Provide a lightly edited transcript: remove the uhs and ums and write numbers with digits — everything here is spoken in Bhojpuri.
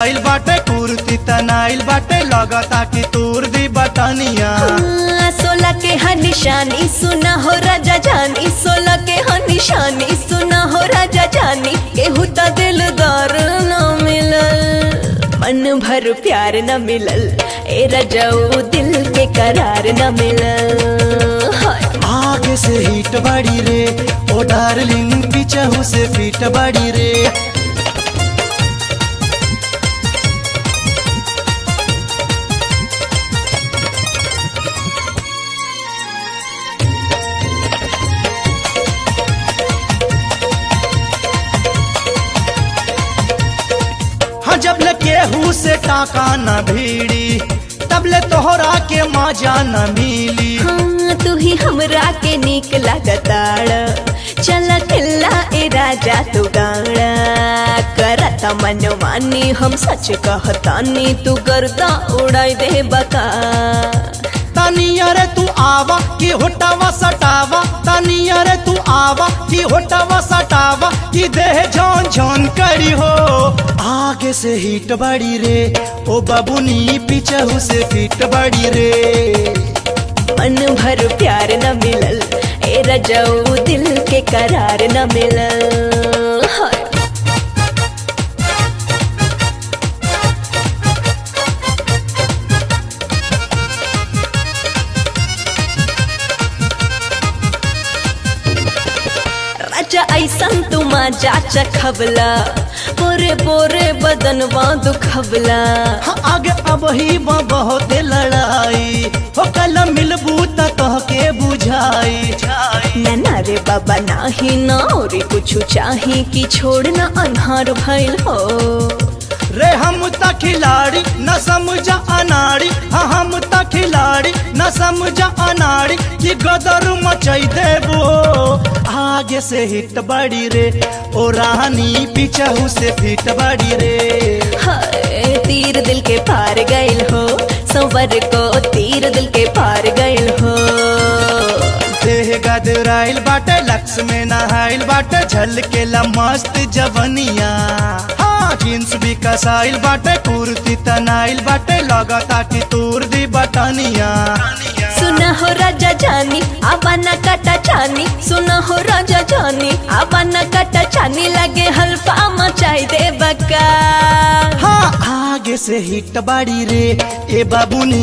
आइल बाटे कुर्ती तनाइल बाटे लगता कि तूर दी बटनिया। 16 के है निशानी सुना हो राजा जानी, 16 के है निशानी सुना हो राजा जानी। केहू तो दिलदार न मिलल, मन भर प्यार न मिलल, ए रजाऊ दिल के करार न मिलल। आगे से हिट बड़ी रे ओ डार्लिंग, पीछे से फीट बड़ी रे। जब ले केहू से टाका न भीड़ी, तब ले तोहरा के मजा न मिली। हाँ तू ही हमरा के नीक लागताड़, चल खिल्ला ए राजा तू गाड़ा। करता मनमानी हम सच कहतानी, तू करता उड़ाई दे बका। तनिया रे तू आवा कि होटावा सटावा, तनिया रे तू आवा कि होटावा सटावा, कि देह झोन झोन करी हो। आगे से हिट बड़ी रे ओ बबुनी, पीछे से फीट बड़ी रे। मन भर प्यार न मिलल, ए रजाऊ दिल के करार न मिलल। हाय राजा ऐसन तू मजा चखबला, पोरे पोरे बदनवा दुखबला। हाँ आगे अब ही बहुत लड़ाई हो, कल मिलबू त तोहके बुझाई। ना रे बाबा नाही ना और कुछ चाही कि छोड़ना अन्हार भइल हो। रे हम त खिलाड़ी न समझा अनाड़ी, हाँ हम त खिलाड़ी न समझा अनाड़ी, कि गदर मचाई देबो। आगे से हिट बड़ी रे ओ रानी, पीछे से फिट बड़ी रे। हाय तीर दिल के पार गइल हो, संवर को तीर दिल के पार गइल हो। देह गदराइल बाटे लक्ष्य में नहाइल बाटे, झलकेला मस्त जवनिया। हाँ जींस भी कसाइल बाटे, कुर्ती तनाइल बाटे, लगता कि तूर दी बटनिया। सुना हो राजा जानी आबा न काटा चानी, सुना हो राजा जानी आबा न काटा चानी, लगे हल्फा मचाई दे बका। हाँ आगे से हिट बड़ी रे ए बाबूनी।